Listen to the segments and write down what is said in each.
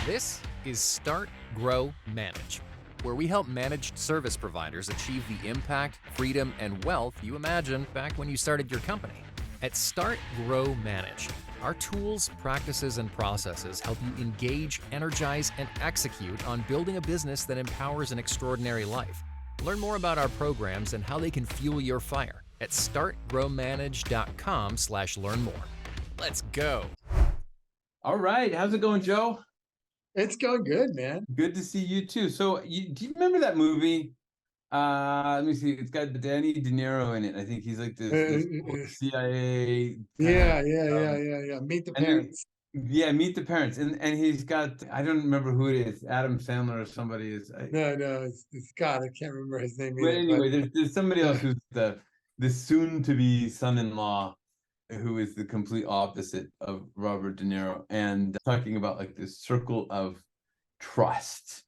This is Start, Grow, Manage, where we help managed service providers achieve the impact, freedom, and wealth you imagined back when you started your company. At Start, Grow, Manage, our tools, practices, and processes help you engage, energize, and execute on building a business that empowers an extraordinary life. Learn more about our programs and how they can fuel your fire at startgrowmanage.com/learn more. Let's go. All right. How's it going, Joe? It's going good, man. Good to see you too. So do you remember that movie? Let me see. It's got Danny De Niro in it. I think he's like this CIA. Yeah. Meet the Parents. Meet the Parents. And he's got, I don't remember who it is, Adam Sandler or somebody is. No, it's Scott. I can't remember his name But either. anyway, there's somebody else who's the soon-to-be son-in-law who is the complete opposite of Robert De Niro, and talking about like this circle of trust,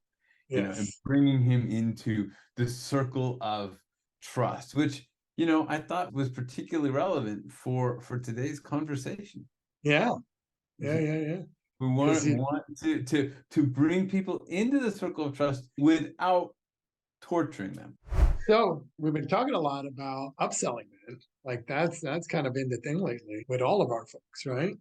you know, and bringing him into the circle of trust, which, you know, I thought was particularly relevant for today's conversation. Yeah. We want to bring people into the circle of trust without torturing them. So we've been talking a lot about upselling, man. Like that's kind of been the thing lately with all of our folks, right?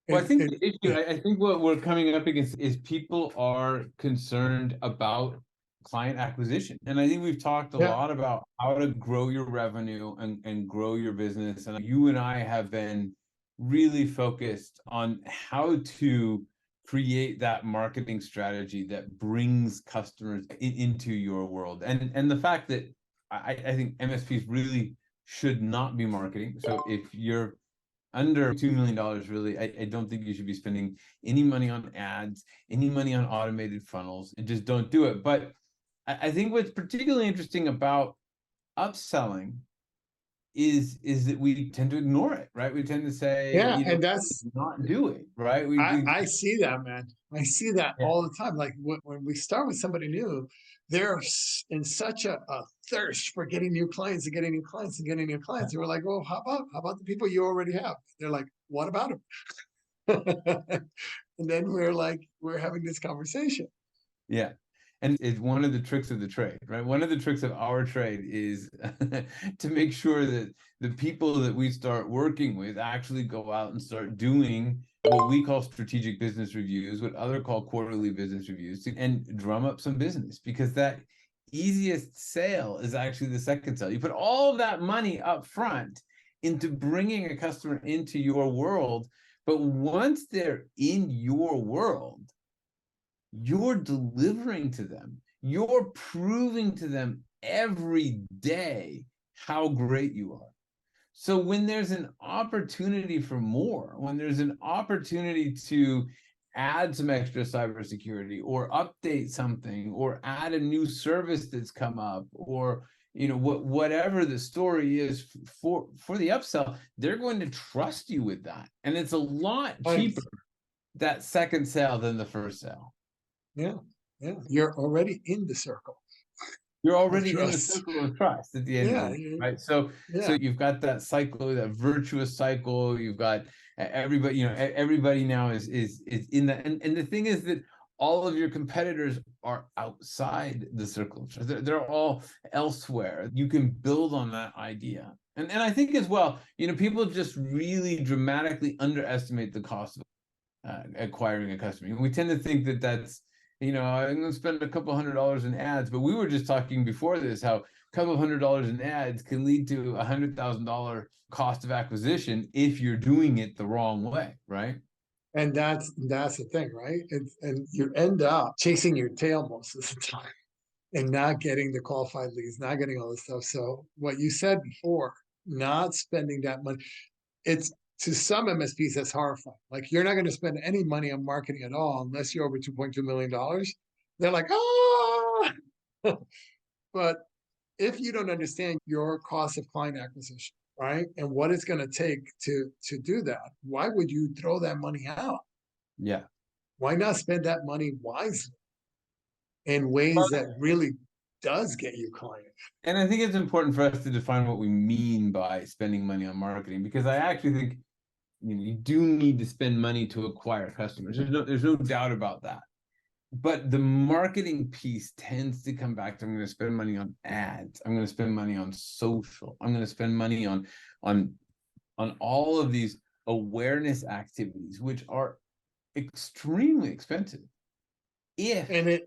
Well, I think the issue, I think what we're coming up against is people are concerned about client acquisition. And I think we've talked a lot about how to grow your revenue and grow your business. And you and I have been really focused on how to create that marketing strategy that brings customers into your world. And the fact that I think MSPs really should not be marketing. So if you're under $2 million, really, I don't think you should be spending any money on ads, any money on automated funnels, and just don't do it. But I think what's particularly interesting about upselling is that we tend to ignore it, right? We tend to say, and that's not do it, right? I see that, man. I see that all the time. Like when we start with somebody new, they're in such a thirst for getting new clients and getting new clients and getting new clients. And we're like, well, how about the people you already have? They're like, what about them? And then we're having this conversation. Yeah. And it's one of the tricks of the trade, right? One of the tricks of our trade is to make sure that the people that we start working with actually go out and start doing what we call strategic business reviews, what others call quarterly business reviews, and drum up some business, because that easiest sale is actually the second sale. You put all of that money up front into bringing a customer into your world, but once they're in your world, you're delivering to them. You're proving to them every day how great you are. So when there's an opportunity for more, when there's an opportunity to add some extra cybersecurity or update something or add a new service that's come up, or whatever the story is for the upsell, they're going to trust you with that. And it's a lot cheaper, that second sale, than the first sale. Yeah. You're already in the circle. You're already in the circle of trust at the end of the day, right? So you've got that cycle, that virtuous cycle. You've got everybody, everybody now is in that. And the thing is that all of your competitors are outside the circle of trust. They're all elsewhere. You can build on that idea. And I think as well, people just really dramatically underestimate the cost of acquiring a customer. We tend to think that that's, I'm going to spend a couple $100 in ads, but we were just talking before this how a couple of $100 in ads can lead to $100,000 cost of acquisition if you're doing it the wrong way, right? And that's the thing, right? And you end up chasing your tail most of the time and not getting the qualified leads, not getting all this stuff. So what you said before, not spending that money, it's, to some MSPs, that's horrifying. Like, you're not going to spend any money on marketing at all unless you're over $2.2 million. They're like, ah! But if you don't understand your cost of client acquisition, right, and what it's going to take to do that, why would you throw that money out? Yeah. Why not spend that money wisely in ways that really does get you clients? And I think it's important for us to define what we mean by spending money on marketing, because I actually think you do need to spend money to acquire customers. There's no doubt about that. but the marketing piece tends to come back to, I'm going to spend money on ads, I'm going to spend money on social, I'm going to spend money on all of these awareness activities, which are extremely expensive. In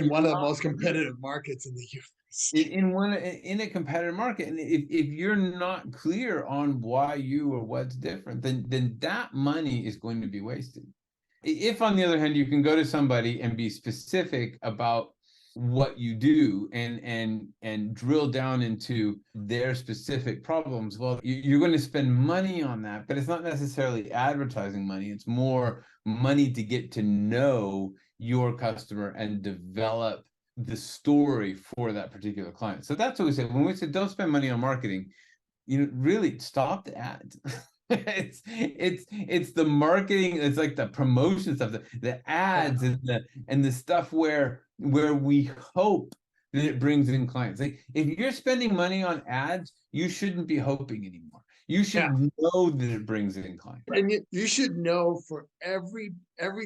one of the most competitive markets in the universe. In a competitive market, and if you're not clear on why you or what's different, then that money is going to be wasted. If, on the other hand, you can go to somebody and be specific about what you do and drill down into their specific problems, well, you're going to spend money on that, but it's not necessarily advertising money. It's more money to get to know your customer and develop the story for that particular client. So that's what we say. When we say don't spend money on marketing, really stop the ads. It's the marketing, it's like the promotion stuff, the ads and the stuff where we hope that it brings in clients. Like, if you're spending money on ads, you shouldn't be hoping anymore. You should know that it brings in clients. And you should know, for every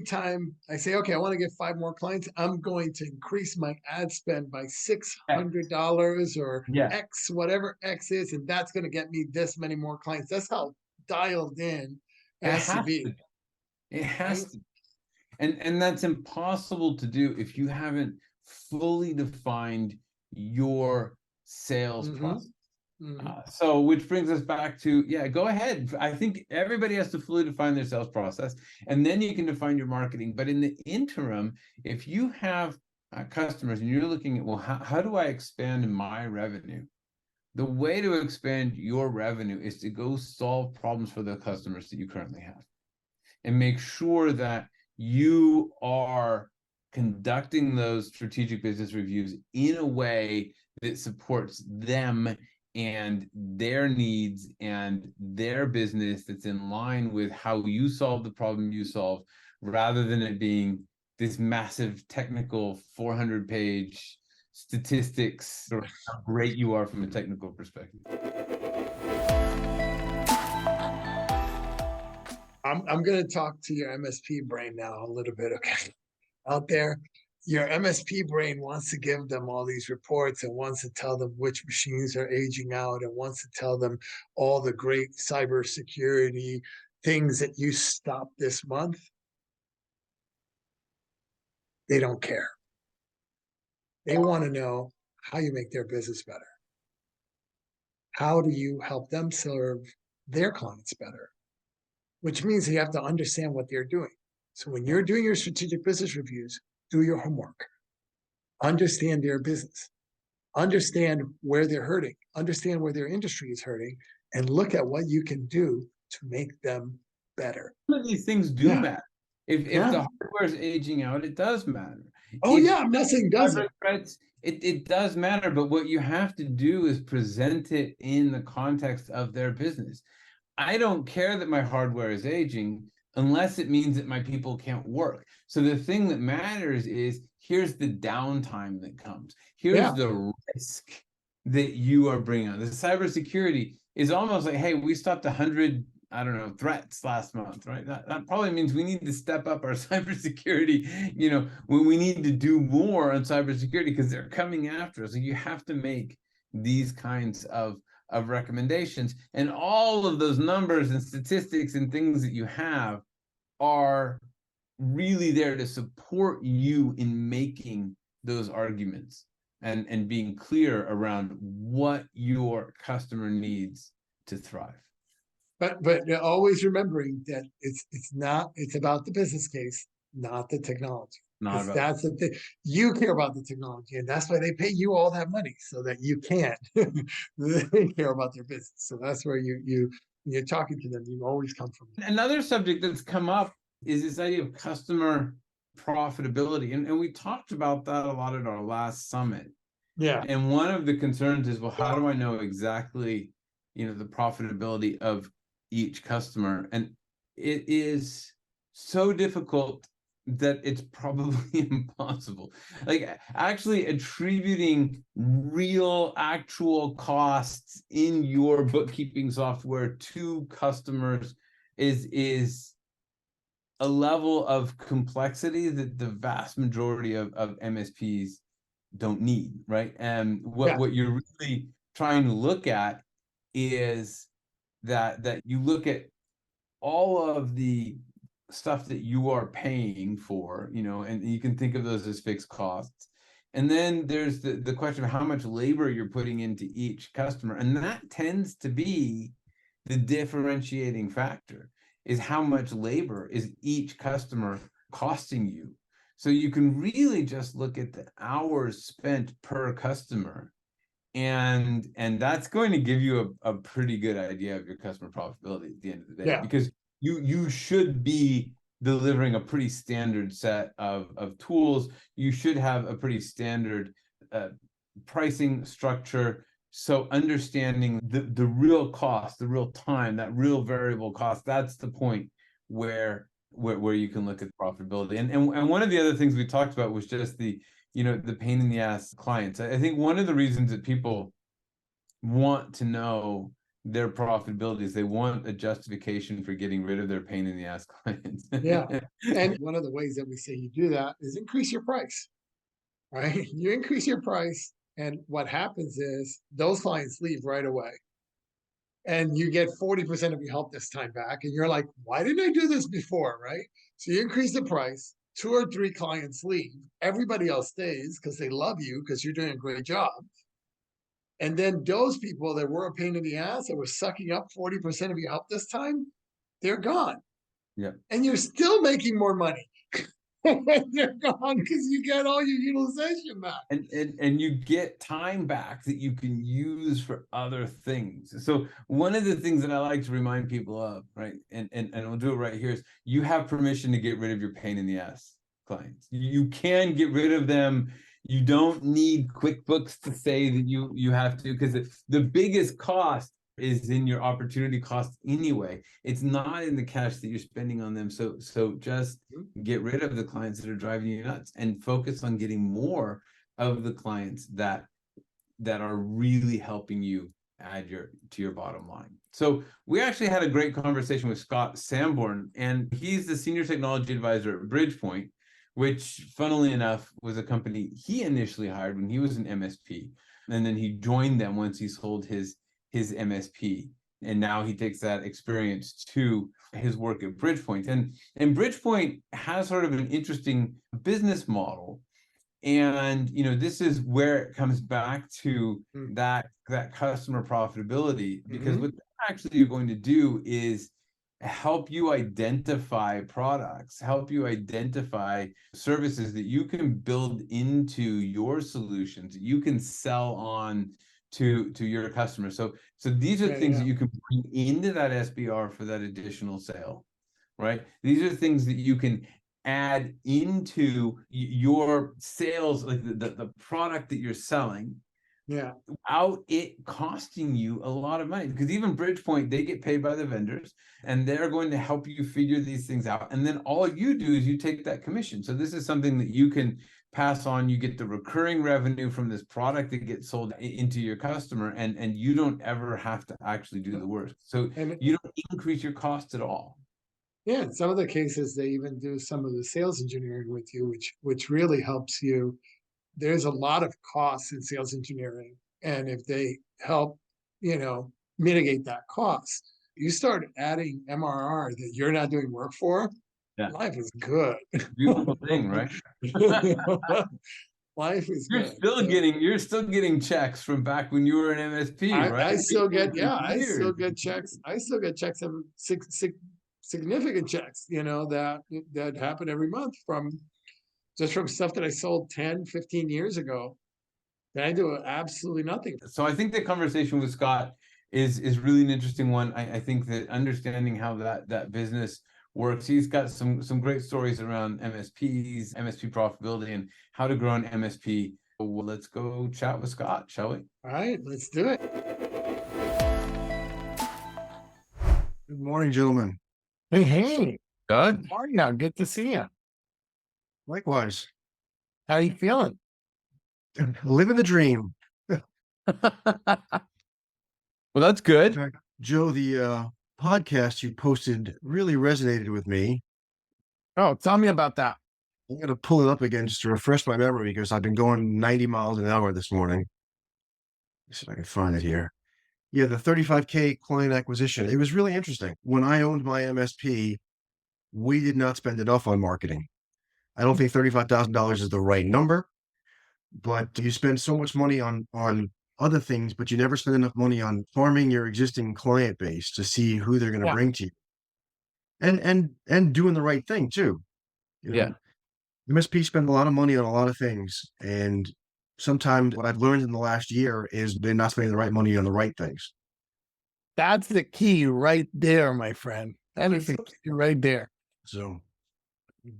time I say, okay, I want to get 5 more clients, I'm going to increase my ad spend by $600 or X, whatever X is, and that's going to get me this many more clients. That's how dialed in it has to be. It has to. And that's impossible to do if you haven't fully defined your sales process. So, which brings us back to, go ahead. I think everybody has to fully define their sales process, and then you can define your marketing. But in the interim, if you have customers and you're looking at, well, how do I expand my revenue? The way to expand your revenue is to go solve problems for the customers that you currently have, and make sure that you are conducting those strategic business reviews in a way that supports them and their needs and their business, that's in line with how you solve the problem you solve, rather than it being this massive technical 400-page statistics or how great you are from a technical perspective. I'm going to talk to your MSP brain now a little bit, okay? Out there, your MSP brain wants to give them all these reports and wants to tell them which machines are aging out and wants to tell them all the great cybersecurity things that you stopped this month. They don't care. They want to know how you make their business better. How do you help them serve their clients better? Which means you have to understand what they're doing. So when you're doing your strategic business reviews, do your homework. Understand their business. Understand where they're hurting. Understand where their industry is hurting, and look at what you can do to make them better. Some of these things do matter. If the hardware is aging out, it does matter. I'm not saying doesn't. It does matter, but what you have to do is present it in the context of their business. I don't care that my hardware is aging unless it means that my people can't work. So the thing that matters is, here's the downtime that comes. Here's the risk that you are bringing on. The cybersecurity is almost like, hey, we stopped 100, threats last month, right? That probably means we need to step up our cybersecurity. We need to do more on cybersecurity because they're coming after us. So you have to make these kinds of recommendations, and all of those numbers and statistics and things that you have are really there to support you in making those arguments and being clear around what your customer needs to thrive. But always remembering that it's about the business case, not the technology. That's the thing. You care about the technology, and that's why they pay you all that money, so that you can't. They care about their business. So that's where you're talking to them, you always come from. Another subject that's come up is this idea of customer profitability. And we talked about that a lot at our last summit. Yeah. And one of the concerns is, well, how do I know exactly, the profitability of each customer? And it is so difficult that it's probably impossible. Like, actually attributing real actual costs in your bookkeeping software to customers is a level of complexity that the vast majority of MSPs don't need, right? And what you're really trying to look at is that you look at all of the stuff that you are paying for, and you can think of those as fixed costs. And then there's the question of how much labor you're putting into each customer. And that tends to be the differentiating factor, is how much labor is each customer costing you. So you can really just look at the hours spent per customer, and that's going to give you a pretty good idea of your customer profitability at the end of the day. Yeah. Because you should be delivering a pretty standard set of tools. You should have a pretty standard pricing structure. So understanding the real cost, the real time, that real variable cost, that's the point where you can look at profitability. And one of the other things we talked about was just the pain in the ass clients. I think one of the reasons that people want to know their profitability is they want a justification for getting rid of their pain in the ass clients. Yeah. And one of the ways that we say you do that is increase your price, right? You increase your price, and what happens is those clients leave right away. And you get 40% of your help this time back. And you're like, why didn't I do this before, right? So you increase the price, 2 or 3 clients leave. Everybody else stays because they love you because you're doing a great job. And then those people that were a pain in the ass, that were sucking up 40% of your help this time, they're gone. Yeah. And you're still making more money. They're gone because you get all your utilization back. And you get time back that you can use for other things. So one of the things that I like to remind people of, right, and we'll do it right here, is you have permission to get rid of your pain in the ass clients. You can get rid of them. You don't need QuickBooks to say that you have to, because the biggest cost is in your opportunity cost anyway. It's not in the cash that you're spending on them. So just get rid of the clients that are driving you nuts and focus on getting more of the clients that are really helping you add to your bottom line. So we actually had a great conversation with Scott Samborn, and he's the senior technology advisor at Bridgepointe, which, funnily enough, was a company he initially hired when he was an MSP. And then he joined them once he sold his MSP. And now he takes that experience to his work at Bridgepointe. And Bridgepointe has sort of an interesting business model. And this is where it comes back to that customer profitability, because what actually you're going to do is help you identify products, help you identify services that you can build into your solutions, that you can sell on to your customers. So these are things that you can bring into that SBR for that additional sale, right? These are things that you can add into your sales, like the product that you're selling, without it costing you a lot of money. Because even Bridgepointe, they get paid by the vendors, and they're going to help you figure these things out. And then all you do is you take that commission. So this is something that you can pass on. You get the recurring revenue from this product that gets sold into your customer, and you don't ever have to actually do the work. So you don't increase your cost at all. Yeah, in some of the cases, they even do some of the sales engineering with you, which really helps you. There's a lot of costs in sales engineering, and if they help, mitigate that cost, you start adding MRR that you're not doing work for. Life is good. Beautiful thing, right? Life is you're good. You're still getting checks from back when you were an MSP, right? I still get checks. I still get checks of significant checks, that happen every month from stuff that I sold 10, 15 years ago. That I do absolutely nothing. So I think the conversation with Scott is really an interesting one. I think that understanding how that business works, he's got some great stories around MSPs, MSP profitability, and how to grow an MSP. Well, let's go chat with Scott, shall we? All right, let's do it. Good morning, gentlemen. Hey. Good morning now. Good to see you. Likewise. How are you feeling? Living the dream. Well, that's good. In fact, Joe, the podcast you posted really resonated with me. Oh, tell me about that. I'm going to pull it up again just to refresh my memory because I've been going 90 miles an hour this morning. Let's see if I can find it here. Yeah, the 35K client acquisition. It was really interesting. When I owned my MSP, we did not spend enough on marketing. I don't think $35,000 is the right number, but you spend so much money on other things, but you never spend enough money on farming your existing client base to see who they're going to Yeah. bring to you. And doing the right thing too. You know, Yeah. MSP spend a lot of money on a lot of things. And sometimes what I've learned in the last year is they're not spending the right money on the right things. That's the key right there, my friend. That is the key right there. So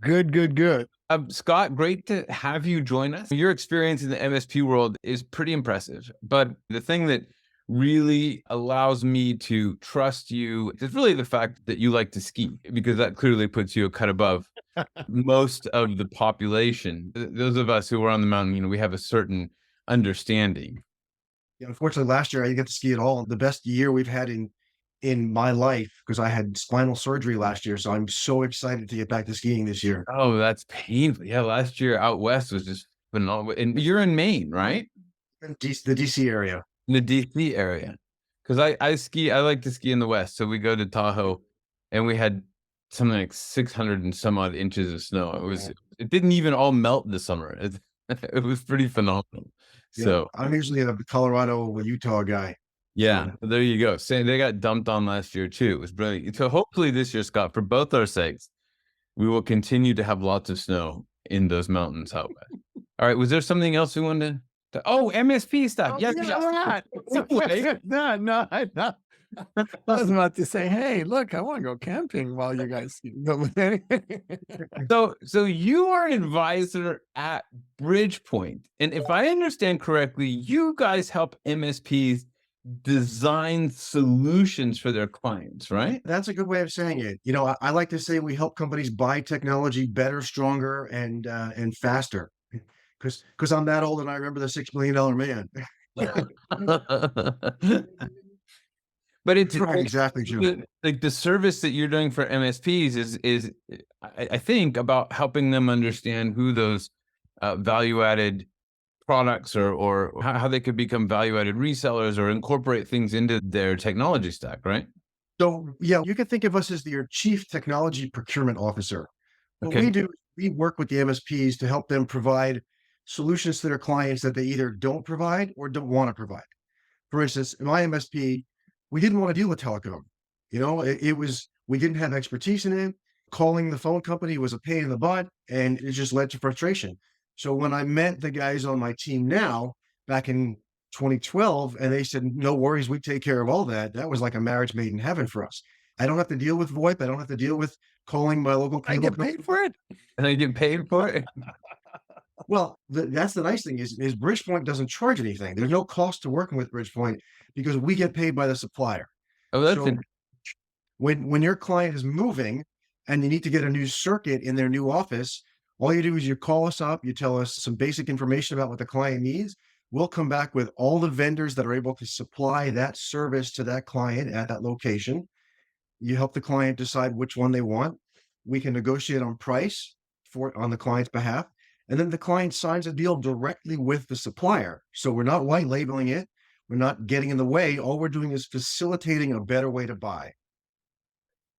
Good, good, good. Scott, great to have you join us. Your experience in the MSP world is pretty impressive, but the thing that really allows me to trust you is really the fact that you like to ski, because that clearly puts you a cut above most of the population. Those of us who are on the mountain, we have a certain understanding. yeah, unfortunately, last year I didn't get to ski at all. The best year we've had in my life because I had spinal surgery last year. So I'm so excited to get back to skiing this year. Oh, that's painful. Yeah, last year out west was just phenomenal. And you're in Maine, right? The DC area. In the DC area. Because I ski, I like to ski in the west. So we go to Tahoe and we had something like 600 and some odd inches of snow. It didn't even all melt this summer. It was pretty phenomenal. Yeah, So I'm usually a Colorado, Utah guy. yeah, there you go. Saying they got dumped on last year too. It was brilliant. So hopefully this year, Scott, for both our sakes, we will continue to have lots of snow in those mountains out west. All right. Was there something else we wanted to? Oh, MSP stuff. Oh, Yes. No. I was about to say, hey, look, I want to go camping while you guys ski. So you are an advisor at Bridgepointe, and if I understand correctly, you guys help MSPs design solutions for their clients, right? That's a good way of saying it. I like to say we help companies buy technology better, stronger, and faster. Because I'm that old and I remember the $6 million man. But it's Right, exactly, Jim. like the service that you're doing for MSPs is I think about helping them understand who those value-added products or how they could become value-added resellers or incorporate things into their technology stack, right? So yeah, you can think of us as your chief technology procurement officer. What Okay. we do, we work with the MSPs to help them provide solutions to their clients that they either don't provide or don't want to provide. For instance, in my MSP, we didn't want to deal with telecom. We didn't have expertise in it. Calling the phone company was a pain in the butt, and it just led to frustration. So when I met the guys on my team now, back in 2012, and they said, no worries, we take care of all that. That was like a marriage made in heaven for us. I don't have to deal with VoIP. I don't have to deal with calling my local. I get paid for it. And they get paid for it. Well, that's the nice thing is Bridgepointe doesn't charge anything. There's no cost to working with Bridgepointe because we get paid by the supplier. Oh, that's So when your client is moving and you need to get a new circuit in their new office, all you do is you call us up, you tell us some basic information about what the client needs. We'll come back with all the vendors that are able to supply that service to that client at that location. You help the client decide which one they want. We can negotiate on price on the client's behalf. And then the client signs a deal directly with the supplier. So we're not white labeling it. We're not getting in the way. All we're doing is facilitating a better way to buy.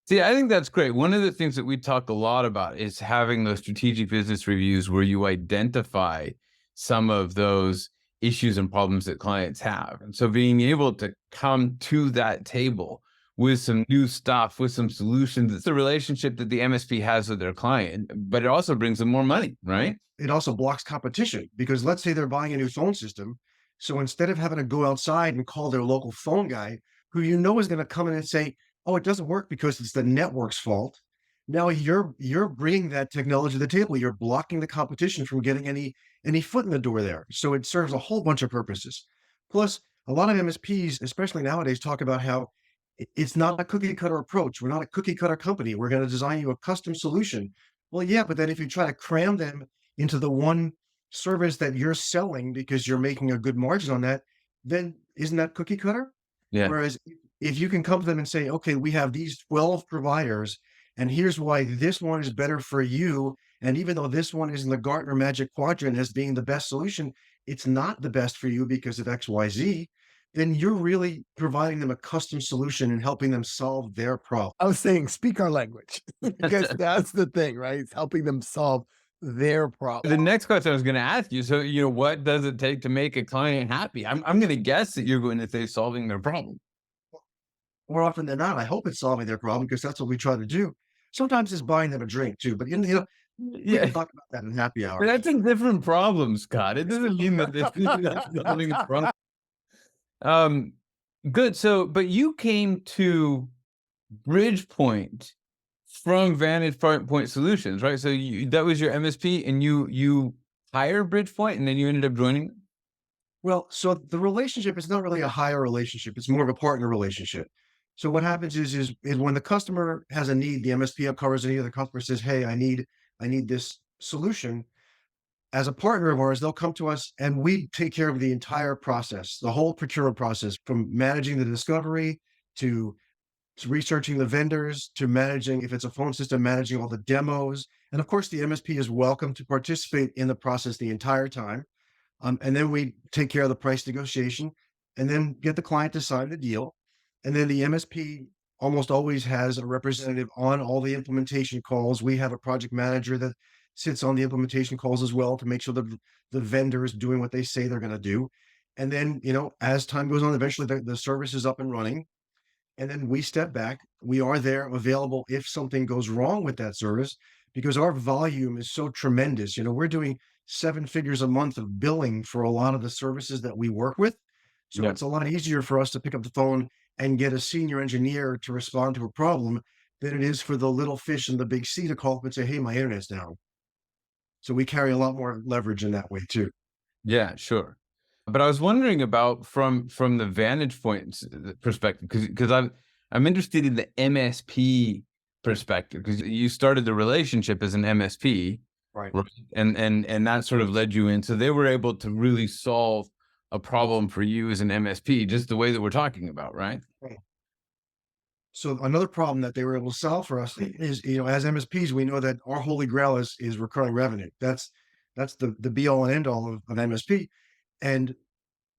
See, I think that's great. One of the things that we talk a lot about is having those strategic business reviews where you identify some of those issues and problems that clients have. And so being able to come to that table with some new stuff, with some solutions, it's the relationship that the MSP has with their client, but it also brings them more money, right? It also blocks competition because let's say they're buying a new phone system. So instead of having to go outside and call their local phone guy, who is going to come in and say, oh, it doesn't work because it's the network's fault. Now you're bringing that technology to the table. You're blocking the competition from getting any foot in the door there. So it serves a whole bunch of purposes. Plus, a lot of MSPs, especially nowadays, talk about how it's not a cookie cutter approach. We're not a cookie cutter company. We're going to design you a custom solution. Well, yeah, but then if you try to cram them into the one service that you're selling because you're making a good margin on that, then isn't that cookie cutter? Yeah. Whereas if you can come to them and say, okay, we have these 12 providers And here's why this one is better for you. And even though this one is in the Gartner Magic Quadrant as being the best solution, it's not the best for you because of XYZ. Then you're really providing them a custom solution and helping them solve their problem. I was saying, speak our language, because that's the thing, right? It's helping them solve their problem. The next question I was going to ask you, so, what does it take to make a client happy? I'm going to guess that you're going to say solving their problem. More often than not, I hope it's solving their problem because that's what we try to do. Sometimes it's buying them a drink too, but we can talk about that in happy hour. But that's a different problem, Scott. It doesn't mean that it's not solving a problem. Good. So, but you came to Bridgepointe from VantagePoint Solutions, right? So that was your MSP, and you hired Bridgepointe, and then you ended up joining them? Well, so the relationship is not really a hire relationship. It's more of a partner relationship. So what happens is when the customer has a need, the MSP uncovers a need, the customer says, hey, I need this solution. As a partner of ours, they'll come to us and we take care of the entire process, the whole procurement process, from managing the discovery to researching the vendors, to managing, if it's a phone system, managing all the demos. And of course, the MSP is welcome to participate in the process the entire time. And then we take care of the price negotiation and then get the client to sign the deal. And then the MSP almost always has a representative on all the implementation calls. We have a project manager that sits on the implementation calls as well to make sure that the vendor is doing what they say they're going to do. And then, as time goes on, eventually the service is up and running. And then we step back. We are there available if something goes wrong with that service, because our volume is so tremendous. We're doing 7 figures a month of billing for a lot of the services that we work with. So it's a lot easier for us to pick up the phone and get a senior engineer to respond to a problem than it is for the little fish in the big sea to call up and say, hey, my internet's down. So we carry a lot more leverage in that way too. Yeah, sure. But I was wondering about from the VantagePoint perspective, because I'm interested in the MSP perspective, because you started the relationship as an MSP, right? And that sort of led you in. So they were able to really solve a problem for you as an MSP, just the way that we're talking about, right? Right. So another problem that they were able to solve for us is, as MSPs, we know that our holy grail is recurring revenue. That's the be all and end all of MSP. And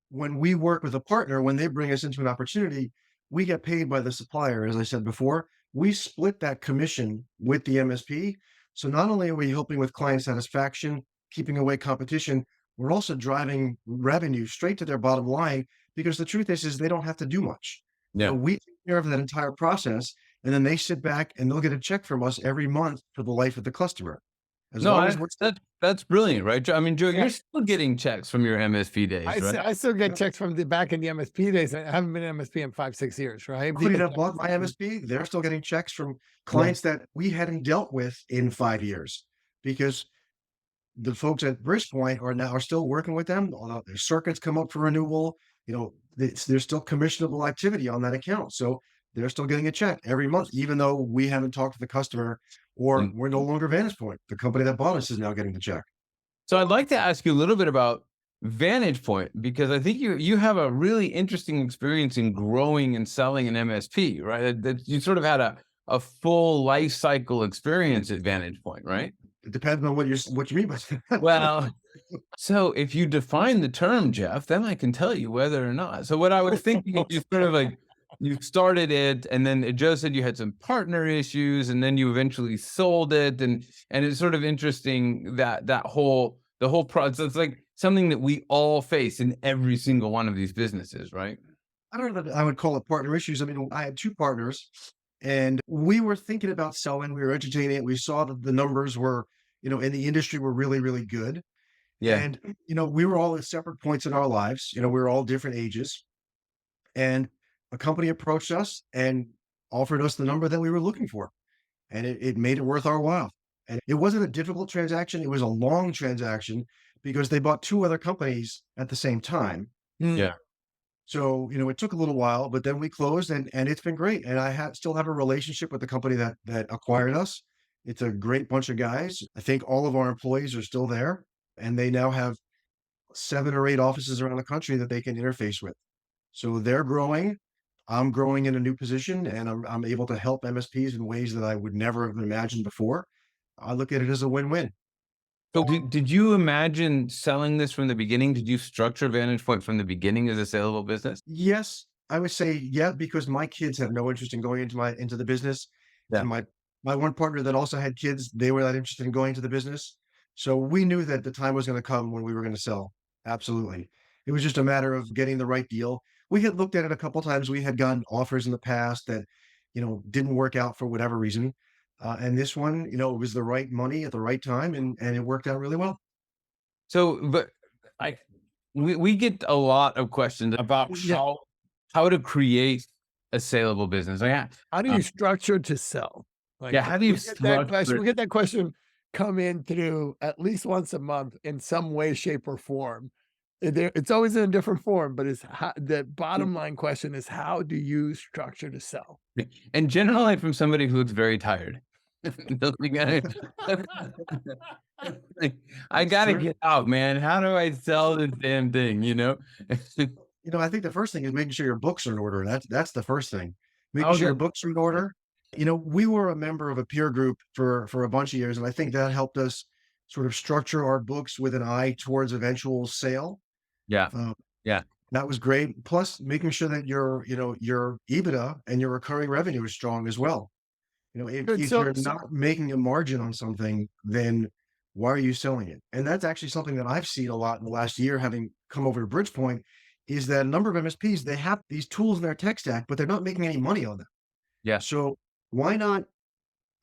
when we work with a partner, when they bring us into an opportunity, we get paid by the supplier. As I said before, we split that commission with the MSP. So not only are we helping with client satisfaction, keeping away competition, we're also driving revenue straight to their bottom line, because the truth is they don't have to do much. Yeah. So we take care of that entire process, and then they sit back and they'll get a check from us every month for the life of the customer. That's brilliant, right? I mean, Joe, you're still getting checks from your MSP days, right? I still get checks from back in the MSP days. I haven't been an MSP in 5-6 years, right? Including that bought my MSP, they're still getting checks from clients that we hadn't dealt with in 5 years, because the folks at Bridgepointe are still working with them. Their circuits come up for renewal. There's still commissionable activity on that account. So they're still getting a check every month, even though we haven't talked to the customer, or we're no longer VantagePoint. The company that bought us is now getting the check. So I'd like to ask you a little bit about VantagePoint, because I think you have a really interesting experience in growing and selling an MSP, right? That you sort of had a full life cycle experience at VantagePoint, right? It depends on what you mean by that. Well, so if you define the term, Jeff, then I can tell you whether or not. So what I was thinking, you sort of like, you started it, and then Joe said you had some partner issues, and then you eventually sold it, and it's sort of interesting that the whole process. It's like something that we all face in every single one of these businesses, right? I don't know that I would call it partner issues. I mean, I had 2 partners, and we were thinking about selling. We were entertaining it. We saw that the numbers were, in the industry were really, really good. Yeah. And, we were all at separate points in our lives. We were all different ages. And a company approached us and offered us the number that we were looking for. And it made it worth our while. And it wasn't a difficult transaction. It was a long transaction, because they bought 2 other companies at the same time. Yeah. So, it took a little while, but then we closed, and it's been great. And I still have a relationship with the company that acquired us. It's a great bunch of guys. I think all of our employees are still there, and they now have 7 or 8 offices around the country that they can interface with. So they're growing. I'm growing in a new position and I'm able to help MSPs in ways that I would never have imagined before. I look at it as a win-win. So did you imagine selling this from the beginning? Did you structure VantagePoint from the beginning as a saleable business? Yes, I would say yeah, because my kids have no interest in going into the business. Yeah. And my one partner that also had kids, they were not interested in going to the business. So we knew that the time was going to come when we were going to sell. Absolutely. It was just a matter of getting the right deal. We had looked at it a couple times. We had gotten offers in the past that, didn't work out for whatever reason. And this one, it was the right money at the right time, and it worked out really well. So, but we get a lot of questions about how to create a saleable business. Like, how do you structure to sell? Like, how do you we get that question come in through at least once a month in some way, shape, or form. It's always in a different form, but the bottom line question is, how do you structure to sell? And generally from somebody who looks very tired. I gotta get out, man. How do I sell this damn thing? I think the first thing is making sure your books are in order. That's the first thing. Making sure your books are in order. We were a member of a peer group for a bunch of years, and I think that helped us sort of structure our books with an eye towards eventual sale. Yeah. That was great. Plus making sure that your EBITDA and your recurring revenue is strong as well. If you're not making a margin on something, then why are you selling it? And that's actually something that I've seen a lot in the last year, having come over to Bridgepointe, is that a number of MSPs, they have these tools in their tech stack, but they're not making any money on them. Yeah. So why not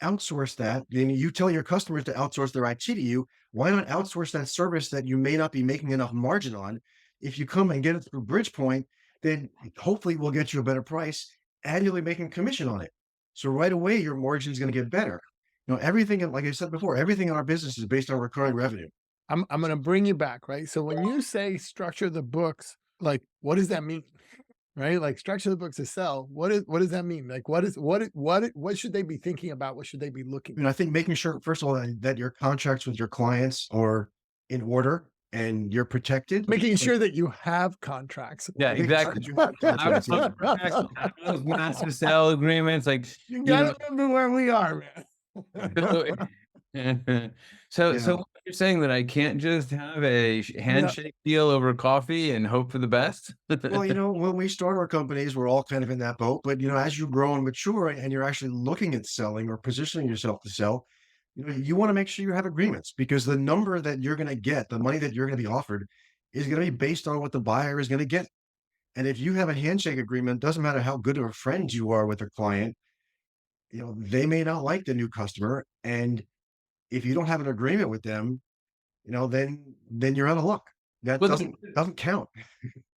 outsource that? You tell your customers to outsource their IT to you. Why not outsource that service that you may not be making enough margin on? If you come and get it through Bridgepoint, then hopefully we'll get you a better price and you'll be making commission on it. So right away, your margin is going to get better. Everything, like I said before, everything in our business is based on recurring revenue. I'm going to bring you back, right? So when you say structure the books, like, what does that mean? Right? Like, structure the books to sell. What does that mean? Like, what should they be thinking about? What should they be looking I think making sure, first of all, that your contracts with your clients are in order and you're protected. Making sure that you have contracts. Yeah, exactly. Those master sale agreements, like you gotta remember where we are, man. So you're saying that I can't just have a handshake deal over coffee and hope for the best? Well, when we start our companies, we're all kind of in that boat. But as you grow and mature and you're actually looking at selling or positioning yourself to sell, you want to make sure you have agreements, because the number that you're going to get, the money that you're going to be offered, is going to be based on what the buyer is going to get. And if you have a handshake agreement, doesn't matter how good of a friend you are with a client, they may not like the new customer. And if you don't have an agreement with them, then you're out of luck. That doesn't count.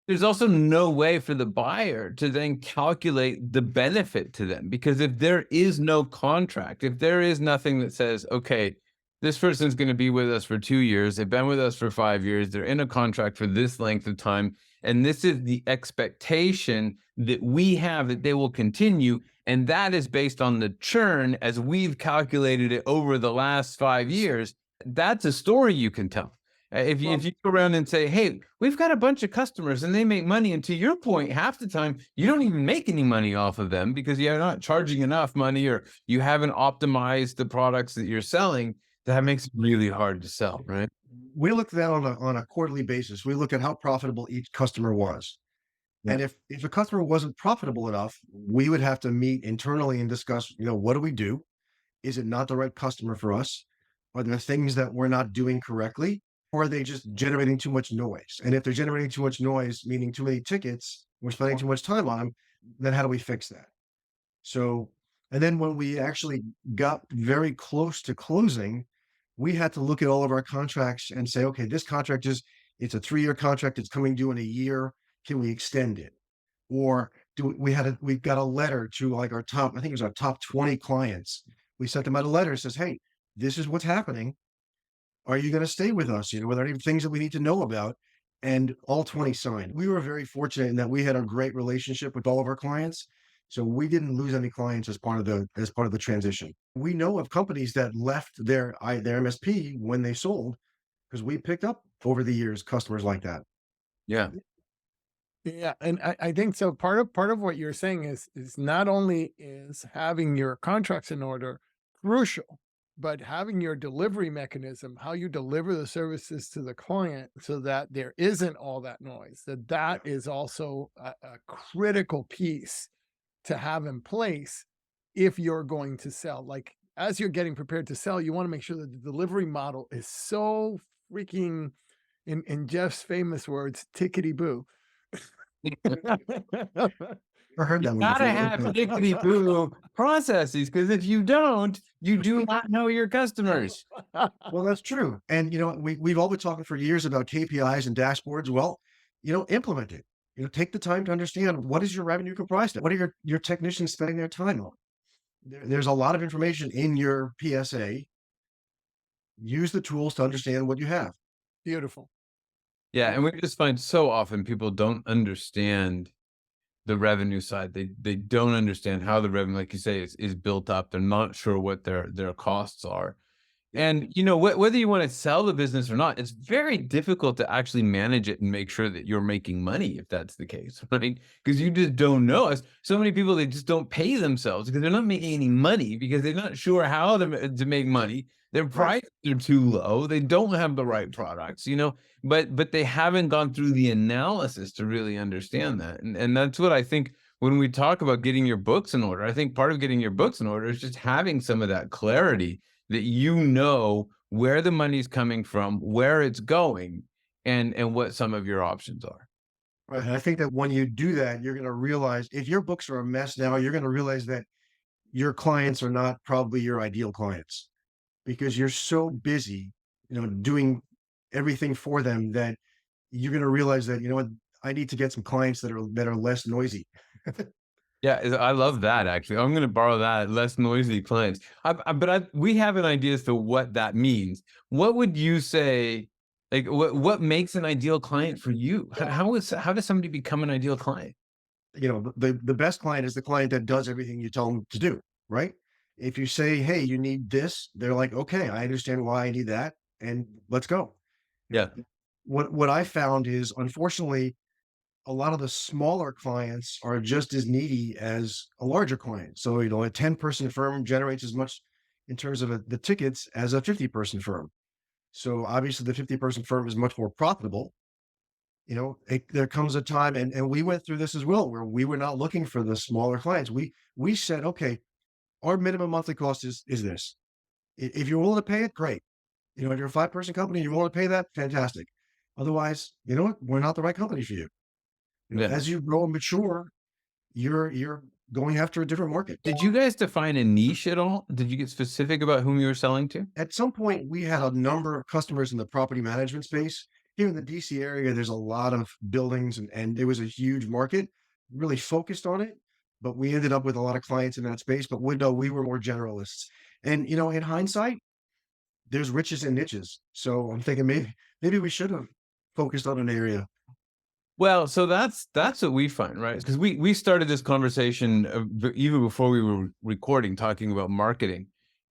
There's also no way for the buyer to then calculate the benefit to them, because if there is no contract, if there is nothing that says, okay, this person's going to be with us for 2 years, they've been with us for 5 years, they're in a contract for this length of time, and this is the expectation that we have that they will continue, and that is based on the churn as we've calculated it over the last 5 years, that's a story you can tell. If you go around and say, hey, we've got a bunch of customers and they make money, and to your point, half the time you don't even make any money off of them because you're not charging enough money, or you haven't optimized the products that you're selling, that makes it really hard to sell, right? We look at that on a quarterly basis. We look at how profitable each customer was. Yeah. And if a customer wasn't profitable enough, we would have to meet internally and discuss, what do we do? Is it not the right customer for us? Are there things that we're not doing correctly? Or are they just generating too much noise? And if they're generating too much noise, meaning too many tickets, we're spending too much time on them, then how do we fix that? So, and then when we actually got very close to closing, we had to look at all of our contracts and say, okay, this contract it's a 3-year contract. It's coming due in a year. Can we extend it? Or we got a letter to like our top 20 clients. We sent them out a letter that says, hey, this is what's happening. Are you going to stay with us? Were there any things that we need to know about? And all 20 signed. We were very fortunate in that we had a great relationship with all of our clients. So we didn't lose any clients as part of the transition. We know of companies that left their MSP when they sold, because we picked up over the years customers like that. Yeah. Yeah, and I think so. Part of what you're saying is not only is having your contracts in order crucial, but having your delivery mechanism, how you deliver the services to the client, so that there isn't all that noise. That is also a critical piece to have in place if you're going to sell. Like as you're getting prepared to sell, you want to make sure that the delivery model is so freaking, in Jeff's famous words, tickety boo. I heard that one Gotta before. have lickety boo processes, because if you don't, you do not know your customers. Well, that's true. And, we've all been talking for years about KPIs and dashboards. Well, implement it. Take the time to understand, what is your revenue comprised of? What are your technicians spending their time on? There's a lot of information in your PSA. Use the tools to understand what you have. Beautiful. Yeah, and we just find so often people don't understand the revenue side. They don't understand how the revenue, like you say, is built up. They're not sure what their costs are. And whether you want to sell the business or not, it's very difficult to actually manage it and make sure that you're making money if that's the case, right? Because you just don't know. So many people, they just don't pay themselves because they're not making any money, because they're not sure how to make money. Their prices are too low. They don't have the right products, but they haven't gone through the analysis to really understand that. And that's what I think when we talk about getting your books in order. I think part of getting your books in order is just having some of that clarity, that where the money's coming from, where it's going, and what some of your options are. Right. And I think that when you do that, you're going to realize, if your books are a mess now, you're going to realize that your clients are not probably your ideal clients, because you're so busy, doing everything for them, that you're going to realize that, I need to get some clients that are less noisy. Yeah, I love that, actually. I'm going to borrow that, less noisy clients. We have an idea as to what that means. What would you say, like, what makes an ideal client for you? How does somebody become an ideal client? The best client is the client that does everything you tell them to do, right? If you say, hey, you need this, they're like, okay, I understand why I need that, and let's go. Yeah. What I found is, unfortunately, a lot of the smaller clients are just as needy as a larger client. So, a 10-person firm generates as much in terms of the tickets as a 50-person firm. So obviously the 50-person firm is much more profitable. There comes a time, and we went through this as well, where we were not looking for the smaller clients. We said, okay, our minimum monthly cost is this. If you're willing to pay it, great. If you're a 5-person company, you want to pay that, fantastic. Otherwise, we're not the right company for you. As you grow and mature, you're going after a different market. Did you guys define a niche at all? Did you get specific about whom you were selling to? At some point, we had a number of customers in the property management space. Here in the DC area, there's a lot of buildings, and it was a huge market, really focused on it. But we ended up with a lot of clients in that space. But we were more generalists. And, in hindsight, there's riches and niches. So I'm thinking maybe we should have focused on an area. Well, so that's what we find, right? Because we started this conversation even before we were recording, talking about marketing,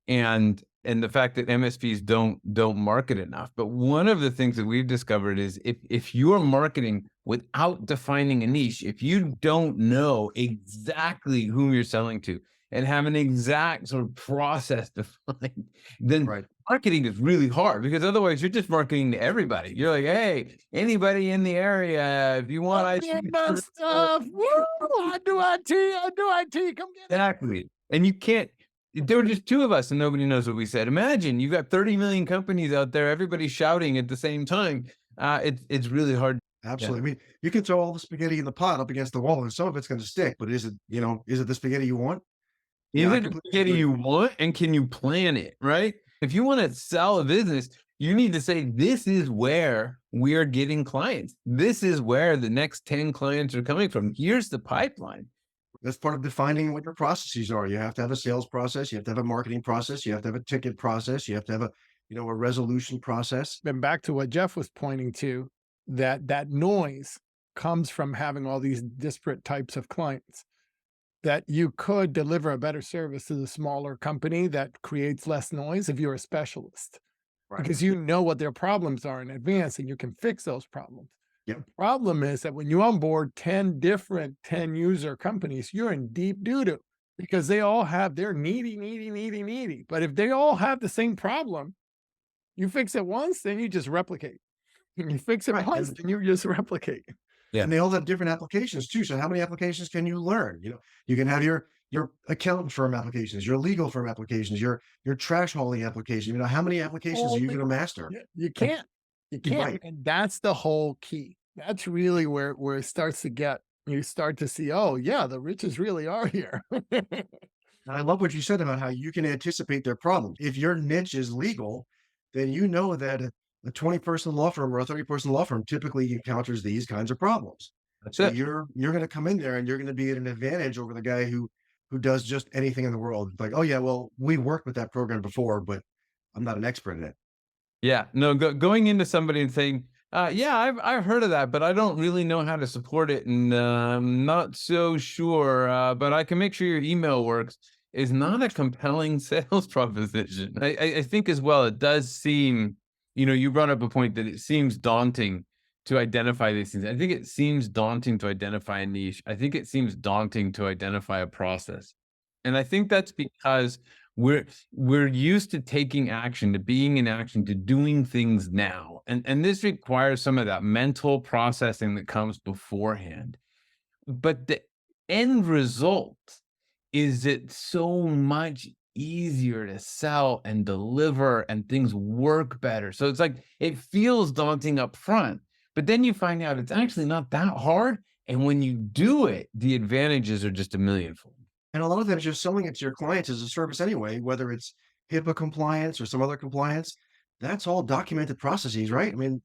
and the fact that MSPs don't market enough. But one of the things that we've discovered is, if you're marketing without defining a niche, if you don't know exactly whom you're selling to and have an exact sort of process defined, then marketing is really hard, because otherwise you're just marketing to everybody. You're like, hey, anybody in the area, if you want IT stuff, I do IT, come get it. Exactly. And you can't, there were just two of us and nobody knows what we said. Imagine you've got 30 million companies out there, everybody shouting at the same time. It's really hard. Absolutely. I mean, you can throw all the spaghetti in the pot up against the wall, and some of it's going to stick, but is it the spaghetti you want? Is it the spaghetti you want, and can you plan it, right? If you want to sell a business, you need to say, this is where we're getting clients. This is where the next 10 clients are coming from. Here's the pipeline. That's part of defining what your processes are. You have to have a sales process. You have to have a marketing process. You have to have a ticket process. You have to have a resolution process. And back to what Jeff was pointing to, that noise comes from having all these disparate types of clients. That you could deliver a better service to the smaller company that creates less noise if you're a specialist, because you know what their problems are in advance and you can fix those problems. Yep. Problem is that when you onboard 10 different 10 user companies, you're in deep doo-doo because they all have their needy. But if they all have the same problem, you fix it once, then you just replicate. And you fix it Right, once, and- then you just replicate. Yeah. And they all have different applications too. So how many applications can you learn? You know, you can have your accountant firm applications, your legal firm applications, your trash hauling application. You know, how many applications are you going to master? You can't. You can't. Right. And that's the whole key. That's really where it starts to get, you start to see, oh yeah, the riches really are here. And I love what you said about how you can anticipate their problems. If your niche is legal, then you know that a 20-person law firm or a 30-person law firm typically encounters these kinds of problems. That's So it. you're going to come in there and you're going to be at an advantage over the guy who does just anything in the world. Like, oh yeah, well, we worked with that program before, but I'm not an expert in it. Yeah, no, going into somebody and saying, yeah, I've heard of that, but I don't really know how to support it, and I'm not so sure, but I can make sure your email works, is not a compelling sales proposition. I think as well, it does seem, you brought up a point that it seems daunting to identify these things. I think it seems daunting to identify a niche. I think it seems daunting to identify a process. And I think that's because we're used to taking action, to being in action, to doing things now. And this requires some of that mental processing that comes beforehand. But the end result is it's so much easier to sell and deliver, and things work better. So it's like, it feels daunting up front, but then you find out it's actually not that hard. And when you do it, the advantages are just a millionfold. And a lot of times you're selling it to your clients as a service anyway, whether it's HIPAA compliance or some other compliance. That's all documented processes, right? I mean,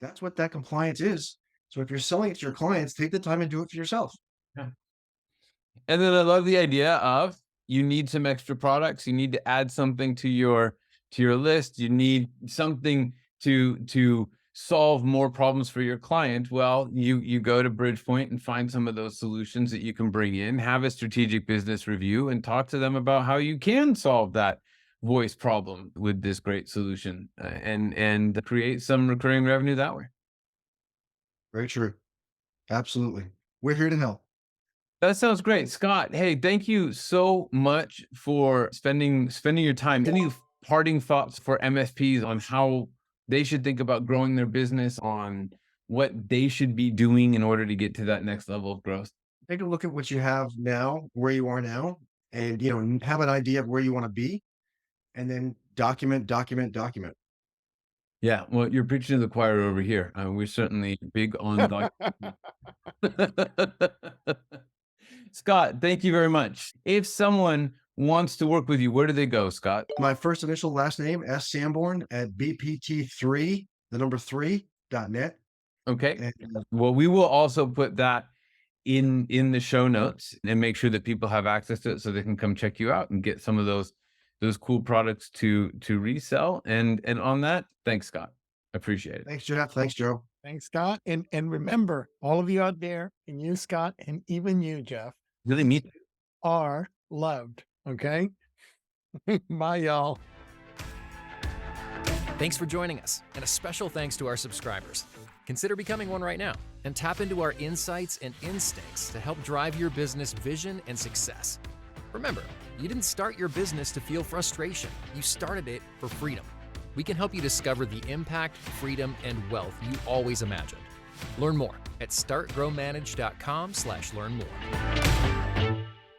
that's what that compliance is. So if you're selling it to your clients, take the time and do it for yourself. Yeah. And then I love the idea of, you need some extra products. You need to add something to your list. You need something to solve more problems for your client. Well, you go to Bridgepointe and find some of those solutions that you can bring in, have a strategic business review, and talk to them about how you can solve that voice problem with this great solution, and create some recurring revenue that way. Very true. Absolutely. We're here to help. That sounds great, Scott. Hey, thank you so much for spending your time. Any parting thoughts for MSPs on how they should think about growing their business, on what they should be doing in order to get to that next level of growth? Take a look at what you have now, where you are now, and have an idea of where you want to be, and then document. Yeah, well, you're preaching to the choir over here. We're certainly big on Scott, thank you very much. If someone wants to work with you, where do they go, Scott? My first initial last name, S. Samborn, at bpt3, the number 3.net. Okay. Well, we will also put that in the show notes and make sure that people have access to it so they can come check you out and get some of those cool products to resell. And on that, thanks, Scott. Appreciate it. Thanks, Jeff. Thanks, Joe. Thanks, Scott. And remember, all of you out there, and you, Scott, and even you, Jeff, Really meet are loved. Okay. Bye, y'all. Thanks for joining us, and a special thanks to our subscribers. Consider becoming one right now and tap into our insights and instincts to help drive your business vision and success. Remember, you didn't start your business to feel frustration. You started it for freedom. We can help you discover the impact, freedom, and wealth you always imagined. Learn more at startgrowmanage.com/learn more.